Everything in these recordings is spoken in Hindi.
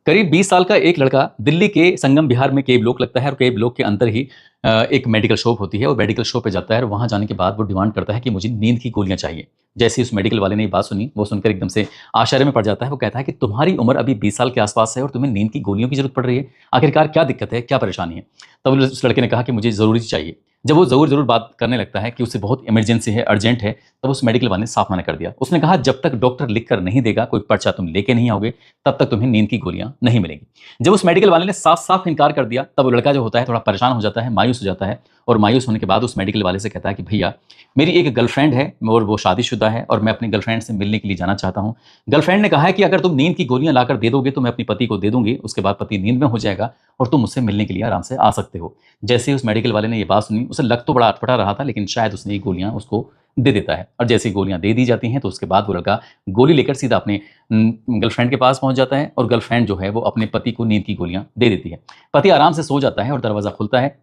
करीब 20 साल का एक लड़का दिल्ली के संगम विहार में के ब्लॉक लगता है और के ब्लॉक के अंदर ही एक मेडिकल शॉप होती है और मेडिकल शॉप पे जाता है और वहाँ जाने के बाद वो डिमांड करता है कि मुझे नींद की गोलियाँ चाहिए। जैसे ही उस मेडिकल वाले ने ये बात सुनी, वो सुनकर एकदम से आश्चर्य में पड़ जाता है। वो कहता है कि तुम्हारी उम्र अभी 20 साल के आसपास है और तुम्हें नींद की गोलियों की ज़रूरत पड़ रही है। आखिरकार क्या दिक्कत है, क्या परेशानी है? तब उस लड़के ने कहा कि मुझे ज़रूरी चाहिए। जब वो ज़रूर बात करने लगता है कि उसे बहुत इमरजेंसी है, अर्जेंट है, तब उस मेडिकल वाले ने साफ मना कर दिया। उसने कहा जब तक डॉक्टर लिख कर नहीं देगा, कोई पर्चा तुम लेके नहीं आओगे, तब तक तुम्हें नींद की गोलियाँ नहीं मिलेंगी। जब उस मेडिकल वाले ने साफ-साफ इनकार कर दिया, तब वो लड़का जो होता है थोड़ा परेशान हो जाता है, मायूस हो जाता है और मायूस होने के बाद उस मेडिकल वाले से कहता है कि भैया, मेरी एक गर्लफ्रेंड है और वो शादीशुदा है और मैं अपनी गर्लफ्रेंड से मिलने के लिए जाना चाहता हूँ। गर्लफ्रेंड ने कहा है कि अगर तुम नींद की गोलियाँ लाकर दे दोगे तो मैं अपने पति को दे दूँगी, उसके बाद पति नींद में हो जाएगा और तुम मुझसे मिलने के लिए आराम से आ सकते हो। जैसे ही उस मेडिकल वाले ने ये बात सुनी, उसे लग तो बड़ा अटपटा रहा था, लेकिन शायद उसने ये गोलियाँ उसको दे देता है और जैसे ही गोलियाँ दे दी जाती हैं, तो उसके बाद वो लड़का गोली लेकर सीधा अपने गर्लफ्रेंड के पास पहुँच जाता है और गर्लफ्रेंड जो है वो अपने पति को नींद की गोलियाँ दे देती है। पति आराम से सो जाता है और दरवाज़ा खुलता है।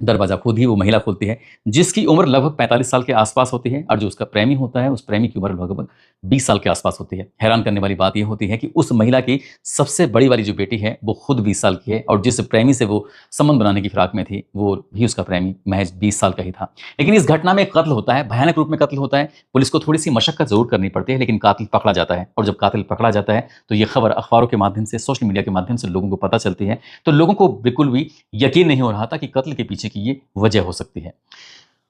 दरवाज़ा खुद ही वो महिला खोलती है, जिसकी उम्र लगभग 45 साल के आसपास होती है और जो उसका प्रेमी होता है, उस प्रेमी की उम्र लगभग 20 साल के आसपास होती है। हैरान करने वाली बात ये होती है कि उस महिला की सबसे बड़ी वाली जो बेटी है, वो खुद 20 साल की है और जिस प्रेमी से वो संबंध बनाने की फिराक में थी, वो भी उसका प्रेमी महज़ 20 साल का ही था। लेकिन इस घटना में एक कत्ल होता है, भयानक रूप में कत्ल होता है। पुलिस को थोड़ी-सी मशक्कत ज़रूर करनी पड़ती है, लेकिन कातिल पकड़ा जाता है और जब कातिल पकड़ा जाता है, तो ये खबर अखबारों के माध्यम से, सोशल मीडिया के माध्यम से लोगों को पता चलती है। तो लोगों को बिल्कुल भी यकीन नहीं हो रहा था कि कत्ल के पीछे की ये वजह हो सकती है।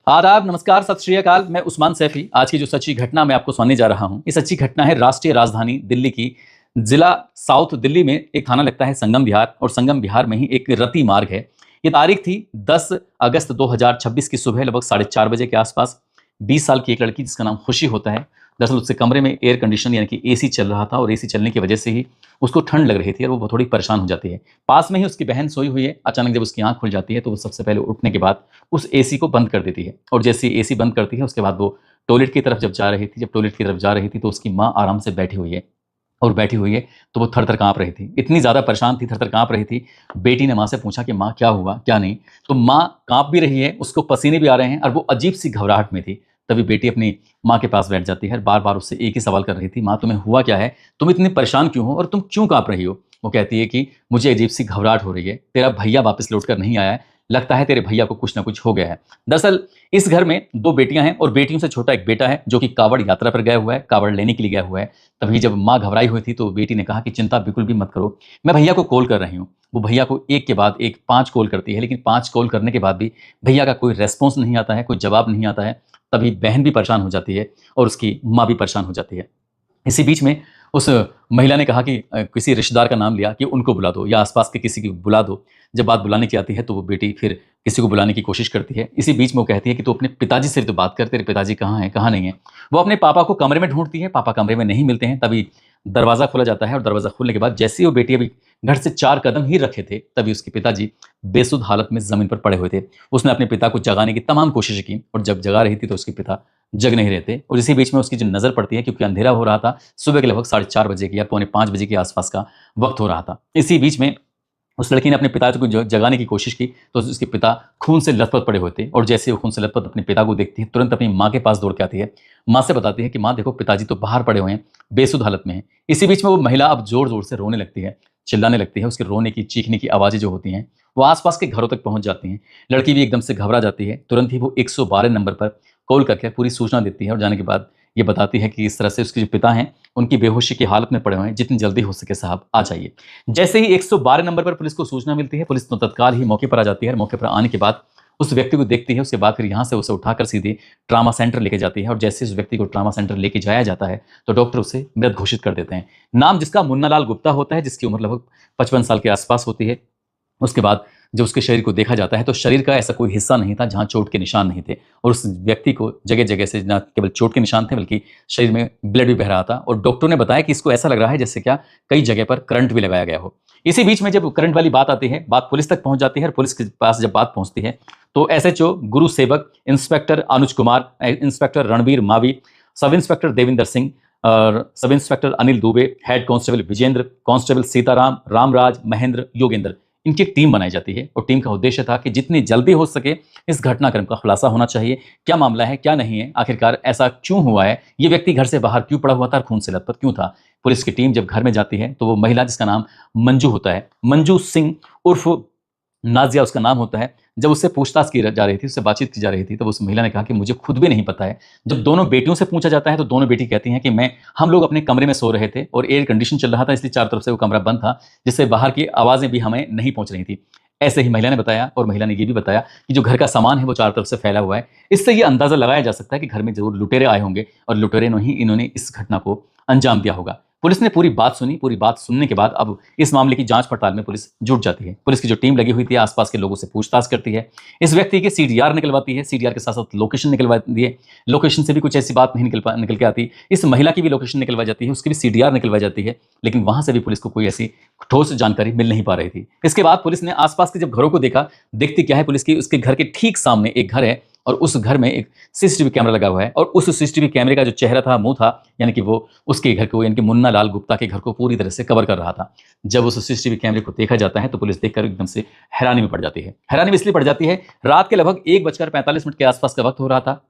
आदाब, नमस्कार, सत श्री अकाल। मैं उस्मान सैफी। आज की जो सच्ची घटना मैं आपको सुनाने जा रहा हूँ, ये सच्ची घटना है राष्ट्रीय राजधानी दिल्ली की। जिला साउथ दिल्ली में एक थाना लगता है संगम विहार और संगम विहार में ही एक रति मार्ग है। ये तारीख थी 10 अगस्त 2026 की सुबह लगभग 4:30 बजे के आसपास। 20 साल की एक लड़की जिसका नाम खुशी होता है। दरअसल उसके कमरे में एयर कंडीशन यानी कि एसी चल रहा था और एसी चलने की वजह से ही उसको ठंड लग रही थी और वो थोड़ी परेशान हो जाती है। पास में ही उसकी बहन सोई हुई है। अचानक जब उसकी आँख खुल जाती है तो वो सबसे पहले उठने के बाद उस एसी को बंद कर देती है और जैसे ही एसी बंद करती है, उसके बाद वो टॉयलेट की तरफ जब टॉयलेट की तरफ जा रही थी तो उसकी माँ आराम से बैठी हुई है और बैठी हुई है तो वो थर-थर काँप रही थी। इतनी ज़्यादा परेशान थी, थर-थर काँप रही थी। बेटी ने माँ से पूछा कि माँ क्या हुआ, क्या नहीं? तो माँ काँप भी रही है, उसको पसीने भी आ रहे हैं और वो अजीब-सी घबराहट में थी। तभी बेटी अपनी माँ के पास बैठ जाती है और बार-बार उससे एक ही सवाल कर रही थी, माँ तुम्हें हुआ क्या है? तुम इतनी परेशान क्यों हो और तुम क्यों काँप रही हो? वो कहती है कि मुझे अजीब-सी घबराहट हो रही है, तेरा भैया वापस लौट कर नहीं आया है, लगता है तेरे भैया को कुछ न कुछ हो गया है। दरअसल इस घर में 2 बेटियाँ हैं और बेटियों से छोटा एक बेटा है जो कि काँवड़ यात्रा पर गया हुआ है, काँवड़ लेने के लिए गया हुआ है। तभी जब माँ घबराई हुई थी तो बेटी ने कहा कि चिंता बिल्कुल भी मत करो, मैं भैया को कॉल कर रही हूँ। वो भैया को एक के बाद एक 5 कॉल करती है, लेकिन 5 कॉल करने के बाद भी भैया का कोई रिस्पॉन्स नहीं आता है, कोई जवाब नहीं आता है। तभी बहन भी परेशान हो जाती है और उसकी माँ भी परेशान हो जाती है। इसी बीच में उस महिला ने कहा कि किसी रिश्तेदार का नाम लिया कि उनको बुला दो या आस-पास के किसी को बुला दो। जब बात बुलाने की आती है तो वो बेटी फिर किसी को बुलाने की कोशिश करती है। इसी बीच में वो कहती है कि तू अपने पिताजी से तो बात कर, तेरे पिताजी कहाँ हैं, कहाँ नहीं हैं? वो अपने पापा को कमरे में ढूँढती है, पापा कमरे में नहीं मिलते हैं। तभी दरवाज़ा खोला जाता है और दरवाज़ा खोलने के बाद जैसे ही वो बेटी अभी घर से 4 कदम ही रखे थे, तभी उसके पिताजी बेसुध हालत में ज़मीन पर पड़े हुए थे। उसने अपने पिता को जगाने की तमाम कोशिशें की और जब जगा रही थी तो उसके पिता जग नहीं रहे थे और इसी बीच में उसकी जो नज़र पड़ती है, क्योंकि अंधेरा हो रहा था, सुबह के लगभग 4:30 बजे की या पौने 5 बजे के आसपास का वक्त हो रहा था। इसी बीच में उस लड़की ने अपने पिता को जगाने की कोशिश की तो उसके पिता खून से लथपथ पड़े हुए थे और जैसे वो खून से लथपथ अपने पिता को देखती है, तुरंत अपनी माँ के पास दौड़ के आती है। माँ से बताती है कि माँ देखो, पिताजी तो बाहर पड़े हुए हैं, बेसुध हालत में हैं। इसी बीच में वो महिला अब ज़ोर-ज़ोर से रोने लगती है, चिल्लाने लगती है। उसके रोने की, चीखने की आवाज़ें जो होती हैं, वो आस-पास के घरों तक पहुँच जाती हैं। लड़की भी एकदम से घबरा जाती है। तुरंत ही वो 112 नंबर पर कॉल करके पूरी सूचना देती है और जाने के बाद ये बताती है कि इस तरह से उसके जो पिता हैं, उनकी बेहोशी की हालत में पड़े हुए हैं, जितनी जल्दी हो सके साहब आ जाइए। जैसे ही 112 नंबर पर पुलिस को सूचना मिलती है, पुलिस तो तत्काल ही मौके पर आ जाती है और मौके पर आने के बाद उस व्यक्ति को देखती है। उसके बाद फिर यहाँ से उसे उठाकर सीधे ट्रॉमा सेंटर लेके जाती है और जैसे उस व्यक्ति को ट्रॉमा सेंटर लेके जाया जाता है, तो डॉक्टर उसे मृत घोषित कर देते हैं। नाम जिसका मुन्ना लाल गुप्ता होता है, जिसकी उम्र लगभग 55 साल के आसपास होती है। उसके बाद जब उसके शरीर को देखा जाता है तो शरीर का ऐसा कोई हिस्सा नहीं था जहाँ चोट के निशान नहीं थे और उस व्यक्ति को जगह-जगह से न केवल चोट के निशान थे, बल्कि शरीर में ब्लड भी बह रहा था और डॉक्टरों ने बताया कि इसको ऐसा लग रहा है जैसे क्या कई जगह पर करंट भी लगाया गया हो। इसी बीच में जब करंट वाली बात आती है, बात पुलिस तक पहुँच जाती है और पुलिस के पास जब बात पहुँचती है तो SHO Guru Sevak, inspector Anuj Kumar, inspector Ranbir Mavi, sub inspector Devinder Singh और sub inspector Anil Dubey, head constable Vijender, constable Sitaram, Ramraj, Mahendra, Yogendra, इनकी एक टीम बनाई जाती है और टीम का उद्देश्य था कि जितनी जल्दी हो सके इस घटनाक्रम का खुलासा होना चाहिए। क्या मामला है, क्या नहीं है, आखिरकार ऐसा क्यों हुआ है, ये व्यक्ति घर से बाहर क्यों पड़ा हुआ था और खून से लथपथ क्यों था। पुलिस की टीम जब घर में जाती है तो वो महिला जिसका नाम मंजू होता है, मंजू सिंह उर्फ नाजिया उसका नाम होता है, जब उससे पूछताछ की जा रही थी, उससे बातचीत की जा रही थी, तब उस महिला ने कहा कि मुझे खुद भी नहीं पता है। जब दोनों बेटियों से पूछा जाता है तो दोनों बेटी कहती हैं कि हम लोग अपने कमरे में सो रहे थे और एयर कंडीशन चल रहा था, इसलिए चारों तरफ से वो कमरा बंद था, जिससे बाहर की आवाज़ें भी हमें नहीं पहुंच रही थी। ऐसे ही महिला ने बताया और महिला ने ये भी बताया कि जो घर का सामान है वो चारों तरफ से फैला हुआ है। इससे ये अंदाज़ा लगाया जा सकता है कि घर में ज़रूर लुटेरे आए होंगे और लुटेरे ने ही इन्होंने इस घटना को अंजाम दिया होगा। पुलिस ने पूरी बात सुनी, पूरी बात सुनने के बाद अब इस मामले की जांच पड़ताल में पुलिस जुट जाती है। पुलिस की जो टीम लगी हुई थी आसपास के लोगों से पूछताछ करती है, इस व्यक्ति के सीडीआर निकलवाती है, सीडीआर के साथ साथ लोकेशन निकलवाती है, लोकेशन से भी कुछ ऐसी बात नहीं निकल के आती, इस महिला की भी लोकेशन निकलवाई जाती है, उसकी भी सीडीआर निकलवाई जाती है, लेकिन वहां से भी पुलिस को कोई ऐसी ठोस जानकारी मिल नहीं पा रही थी। इसके बाद पुलिस ने आसपास के जब घरों को देखा, देखती क्या है पुलिस की, उसके घर के ठीक सामने एक घर है और उस घर में एक सीसीटीवी कैमरा लगा हुआ है और उस सीसीटीवी कैमरे का जो चेहरा था, मुंह था, यानी कि वो उसके घर को, यानी कि मुन्ना लाल गुप्ता के घर को पूरी तरह से कवर कर रहा था। जब उस सीसीटीवी कैमरे को देखा जाता है तो पुलिस देखकर एकदम से हैरानी में पड़ जाती है। हैरानी में इसलिए पड़ जाती है, रात के लगभग 1:45 के आसपास का वक्त हो रहा था।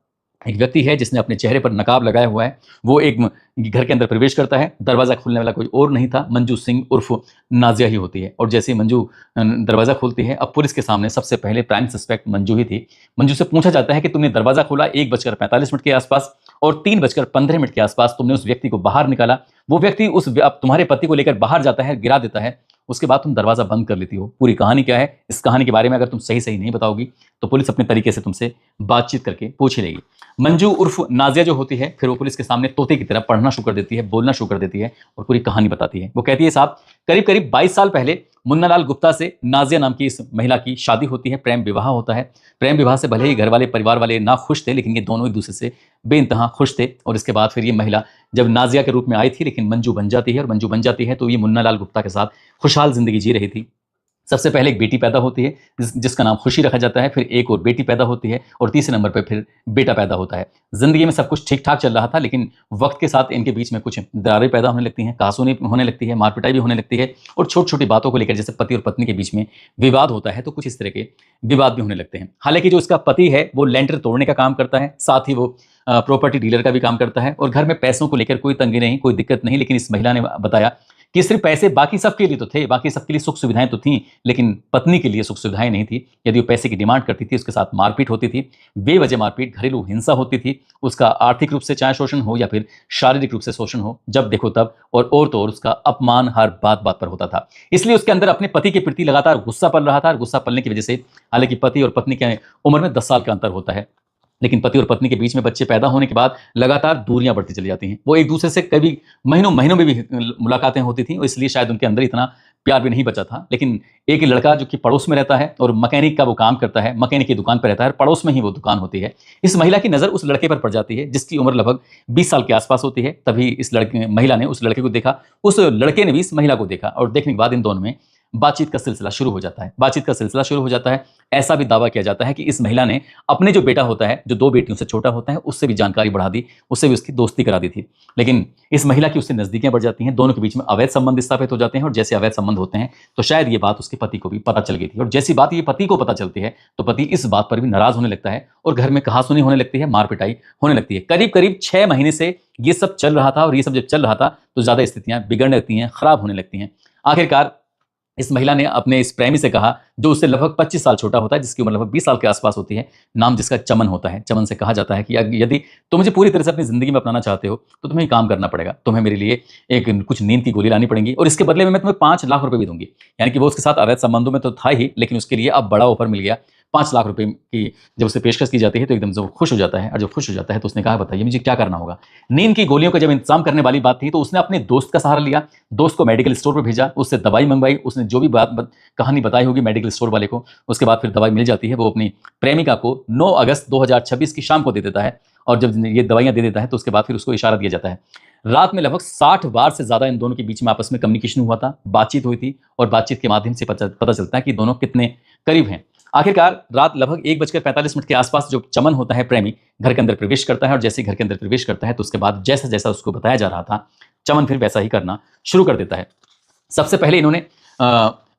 एक व्यक्ति है जिसने अपने चेहरे पर नकाब लगाया हुआ है, वो एक घर के अंदर प्रवेश करता है। दरवाज़ा खोलने वाला कोई और नहीं था, मंजू सिंह उर्फ नाजिया ही होती है। और जैसे ही मंजू दरवाज़ा खोलती है, अब पुलिस के सामने सबसे पहले प्राइम सस्पेक्ट मंजू ही थी। मंजू से पूछा जाता है कि तुमने दरवाज़ा खोला 1:45 के आसपास और 3:15 के आसपास तुमने उस व्यक्ति को बाहर निकाला। वो व्यक्ति अब तुम्हारे पति को लेकर बाहर जाता है, गिरा देता है, उसके बाद तुम दरवाज़ा बंद कर लेती हो। पूरी कहानी क्या है, इस कहानी के बारे में अगर तुम सही सही नहीं बताओगी तो पुलिस अपने तरीके से तुमसे बातचीत करके पूछ ही लेगी। मंजू उर्फ नाजिया जो होती है, फिर वो पुलिस के सामने तोते की तरह पढ़ना शुरू कर देती है, बोलना शुरू कर देती है और पूरी कहानी बताती है। वो कहती है, साहब करीब करीब 22 साल पहले मुन्नालाल गुप्ता से नाजिया नाम की इस महिला की शादी होती है, प्रेम विवाह होता है। प्रेम विवाह से भले ही घर वाले, परिवार वाले ना खुश थे, लेकिन ये दोनों एक दूसरे से बेइंतहा खुश थे। और इसके बाद फिर ये महिला जब नाजिया के रूप में आई थी, लेकिन मंजू बन जाती है, और मंजू बन जाती है तो ये मुन्नालाल गुप्ता के साथ खुशहाल जिंदगी जी रही थी। सबसे पहले एक बेटी पैदा होती है जिसका नाम खुशी रखा जाता है, फिर एक और बेटी पैदा होती है और तीसरे नंबर पर फिर बेटा पैदा होता है। जिंदगी में सब कुछ ठीक ठाक चल रहा था, लेकिन वक्त के साथ इनके बीच में कुछ दरारें पैदा होने लगती हैं, कहासुनी होने लगती है, मारपिटाई भी होने लगती है और छोटी छोटी बातों को लेकर, जैसे पति और पत्नी के बीच में विवाद होता है, तो कुछ इस तरह के विवाद भी होने लगते हैं। हालांकि जो इसका पति है वो लेंटर तोड़ने का काम करता है, साथ ही वो प्रॉपर्टी डीलर का भी काम करता है और घर में पैसों को लेकर कोई तंगी नहीं, कोई दिक्कत नहीं। लेकिन इस महिला ने बताया कि सिर्फ पैसे बाकी सबके लिए तो थे, बाकी सबके लिए सुख सुविधाएं तो थीं, लेकिन पत्नी के लिए सुख सुविधाएं नहीं थी। यदि वो पैसे की डिमांड करती थी, उसके साथ मारपीट होती थी, बेवजह मारपीट, घरेलू हिंसा होती थी, उसका आर्थिक रूप से चाहे शोषण हो या फिर शारीरिक रूप से शोषण हो, जब देखो तब, और तो और उसका अपमान हर बात बात पर होता था। इसलिए उसके अंदर अपने पति के प्रति लगातार गुस्सा पल रहा था और गुस्सा पलने की वजह से, हालांकि पति और पत्नी के उम्र में 10 साल का अंतर होता है, लेकिन पति और पत्नी के बीच में बच्चे पैदा होने के बाद लगातार दूरियां बढ़ती चली जाती हैं। वो एक दूसरे से कभी महीनों महीनों में भी मुलाकातें होती थी, इसलिए शायद उनके अंदर इतना प्यार भी नहीं बचा था। लेकिन एक लड़का जो कि पड़ोस में रहता है और मैकेनिक का वो काम करता है, मैकेनिक की दुकान पर रहता है, पड़ोस में ही वो दुकान होती है। इस महिला की नज़र उस लड़के पर पड़ जाती है जिसकी उम्र लगभग 20 साल के आसपास होती है। तभी इस महिला ने उस लड़के को देखा, उस लड़के ने भी इस महिला को देखा और देखने के बाद इन दोनों में बातचीत का सिलसिला शुरू हो जाता है। ऐसा भी दावा किया जाता है कि इस महिला ने अपने जो बेटा होता है, जो 2 बेटियों से छोटा होता है, उससे भी जानकारी बढ़ा दी, उससे भी उसकी दोस्ती करा दी थी। लेकिन इस महिला की उससे नजदीकियां बढ़ जाती हैं, दोनों के बीच में अवैध संबंध स्थापित हो जाते हैं और जैसे अवैध संबंध होते हैं तो शायद ये बात उसके पति को भी पता चल गई थी। और जैसी बात ये पति को पता चलती है तो पति इस बात पर भी नाराज होने लगता है और घर में कहासुनी होने लगती है, मार पिटाई होने लगती है। करीब करीब 6 महीने से ये सब चल रहा था और ये सब जब चल रहा था तो ज्यादा स्थितियां बिगड़ने लगती हैं, खराब होने लगती हैं। आखिरकार इस महिला ने अपने इस प्रेमी से कहा, जो उससे लगभग 25 साल छोटा होता है, जिसकी उम्र लगभग 20 साल के आसपास होती है, नाम जिसका चमन होता है। चमन से कहा जाता है कि यदि तुम मुझे पूरी तरह से अपनी जिंदगी में अपनाना चाहते हो तो तुम्हें काम करना पड़ेगा, तुम्हें मेरे लिए कुछ नींद की गोली लानी पड़ेगी और इसके बदले में मैं तुम्हें 5 लाख रुपए भी दूंगी। यानी कि वो उसके साथ अवैध संबंधों में तो था ही, लेकिन उसके लिए अब बड़ा ऑफर मिल गया। 5 लाख रुपए की जब उसे पेशकश की जाती है तो एकदम से वो खुश हो जाता है और जब खुश हो जाता है तो उसने कहा, बताइए मुझे क्या करना होगा। नींद की गोलियों का जब इंतजाम करने वाली बात थी तो उसने अपने दोस्त का सहारा लिया, दोस्त को मेडिकल स्टोर पर भेजा, उससे दवाई मंगवाई, उसने जो भी कहानी बताई होगी मेडिकल स्टोर वाले को, उसके बाद फिर दवाई मिल जाती है। वो अपनी प्रेमिका को 9 अगस्त 2026 की शाम को दे देता है और जब ये दवाइयां दे देता है तो उसके बाद फिर उसको इशारा दिया जाता है। रात में लगभग 60 बार से ज्यादा इन दोनों के बीच में आपस में कम्युनिकेशन हुआ था, बातचीत हुई थी और बातचीत के माध्यम से पता चलता है कि दोनों कितने करीब हैं। आखिरकार रात लगभग 1:45 के आसपास जो चमन होता है प्रेमी, घर के अंदर प्रवेश करता है और जैसे ही घर के अंदर प्रवेश करता है तो उसके बाद जैसा जैसा उसको बताया जा रहा था, चमन फिर वैसा ही करना शुरू कर देता है। सबसे पहले इन्होंने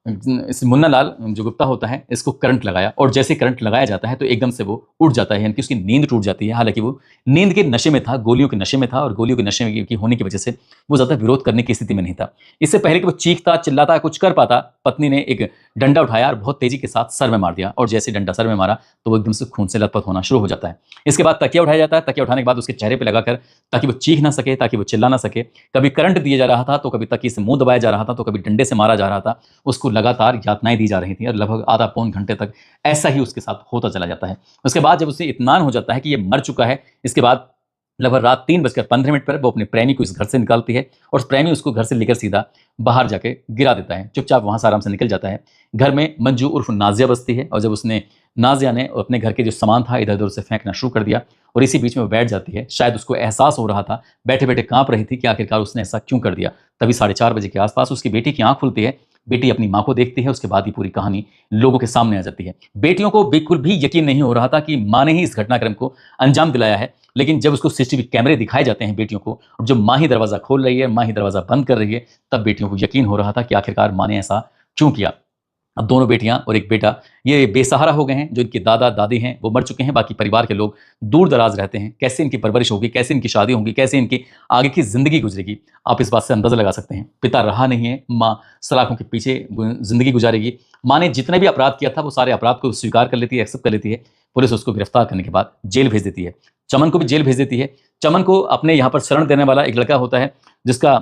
इस मुन्ना लाल जो गुप्ता होता है इसको करंट लगाया, और जैसे करंट लगाया जाता है तो एकदम से वो उठ जाता है, यानी कि उसकी नींद टूट जाती है। हालांकि वो नींद के नशे में था, गोलियों के नशे में था, और गोलियों के नशे की होने की वजह से वो ज्यादा विरोध करने की स्थिति में नहीं था। इससे पहले कि वो चीखता चिल्लाता कुछ कर पाता, पत्नी ने एक डंडा उठाया और बहुत तेजी के साथ सर में मार दिया, और जैसे डंडा सर में मारा तो वो एकदम से खून से लथपथ होना शुरू हो जाता है। इसके बाद तकिया उठाया जाता है, तकिया उठाने के बाद उसके चेहरे पर लगाकर, ताकि वो चीख ना सके, ताकि वो चिल्ला ना सके। कभी करंट दिया जा रहा था तो कभी तकिए से मुंह दबाया जा रहा था, तो कभी डंडे से मारा जा रहा था। उसको लगातार यातनाएं दी जा रही थी, और लगभग आधा पौन घंटे तक ऐसा ही उसके साथ होता चला जाता है। उसके बाद जब उसे इत्मीनान हो जाता है कि ये मर चुका है, इसके बाद लगभग रात 3:15 पर वो अपने प्रेमी को इस घर से निकालती है, और उस प्रेमी उसको घर से लेकर सीधा बाहर जाके गिरा देता है। चुपचाप वहां से आराम से निकल जाता है। घर में मंजू उर्फ नाजिया बसती है, और जब उसने नाजिया ने अपने घर के जो सामान था इधर उधर से फेंकना शुरू कर दिया, और इसी बीच में वो बैठ जाती है। शायद उसको एहसास हो रहा था, बैठे बैठे कांप रही थी कि आखिरकार उसने ऐसा क्यों कर दिया। तभी 4:30 बजे के आसपास उसकी बेटी की आंख खुलती है। बेटी अपनी माँ को देखती है। उसके बाद ही पूरी कहानी लोगों के सामने आ जाती है। बेटियों को बिल्कुल भी यकीन नहीं हो रहा था कि माँ ने ही इस घटनाक्रम को अंजाम दिलाया है, लेकिन जब उसको सीसीटीवी कैमरे दिखाए जाते हैं बेटियों को, और जब माँ ही दरवाजा खोल रही है, माँ ही दरवाजा बंद कर रही है, तब बेटियों को यकीन हो रहा था कि आखिरकार माँ ने ऐसा क्यों किया। अब दोनों बेटियां और एक बेटा ये बेसहारा हो गए हैं। जो इनके दादा दादी हैं वो मर चुके हैं, बाकी परिवार के लोग दूर दराज रहते हैं। कैसे इनकी परवरिश होगी, कैसे इनकी शादी होगी, कैसे इनकी आगे की जिंदगी गुजरेगी, आप इस बात से अंदाजा लगा सकते हैं। पिता रहा नहीं है, माँ सलाखों के पीछे जिंदगी गुजारेगी। माँ ने जितने भी अपराध किया था वो सारे अपराध को स्वीकार कर लेती है, एक्सेप्ट कर लेती है। पुलिस उसको गिरफ्तार करने के बाद जेल भेज देती है। चमन को भी जेल भेज देती है। चमन को अपने यहाँ पर शरण देने वाला एक लड़का होता है जिसका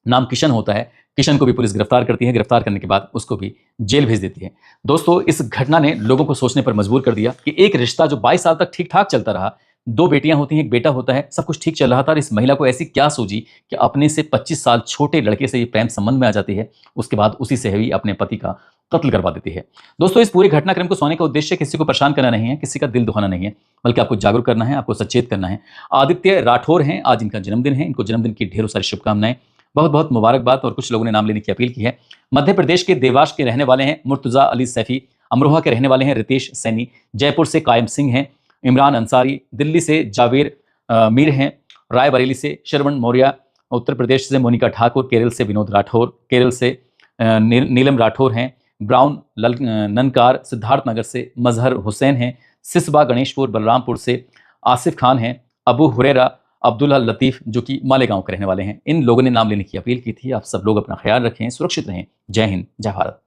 नाम किशन होता है। किशन को भी पुलिस गिरफ्तार करती है। गिरफ्तार करने के बाद उसको भी जेल भेज देती है। दोस्तों, इस घटना ने लोगों को सोचने पर मजबूर कर दिया कि एक रिश्ता जो 22 साल तक ठीक ठाक चलता रहा, 2 बेटियां होती हैं, एक बेटा होता है, सब कुछ ठीक चल रहा था, और इस महिला को ऐसी क्या सूझी कि अपने से 25 साल छोटे लड़के से ये प्रेम संबंध में आ जाती है। उसके बाद उसी से ही अपने पति का कत्ल करवा देती है। दोस्तों, इस पूरे घटनाक्रम को सुनाने का उद्देश्य किसी को परेशान करना नहीं है, किसी का दिल दुखाना नहीं है, बल्कि आपको जागरूक करना है, आपको सचेत करना है। आदित्य राठौर हैं, आज इनका जन्मदिन है। इनको जन्मदिन की ढेरों सारी शुभकामनाएं, बहुत बहुत मुबारकबाद। और कुछ लोगों ने नाम लेने की अपील की है। मध्य प्रदेश के देवास के रहने वाले हैं मुर्तजा अली सैफी। अमरोहा के रहने वाले हैं रितेश सैनी। जयपुर से कायम सिंह हैं। इमरान अंसारी। दिल्ली से जावेर मीर हैं। रायबरेली से श्रवण मौर्य। उत्तर प्रदेश से मोनिका ठाकुर। केरल से विनोद राठौर। केरल से नीलम राठौर हैं। ब्राउन ननकार। सिद्धार्थनगर से मजहर हुसैन हैं। सिसबा गणेशपुर बलरामपुर से आसिफ खान हैं। अबू हुरैरा अब्दुल्ला लतीफ़ जो कि मालेगांव के रहने वाले हैं। इन लोगों ने नाम लेने की अपील की थी। आप सब लोग अपना ख्याल रखें, सुरक्षित रहें। जय हिंद, जय भारत।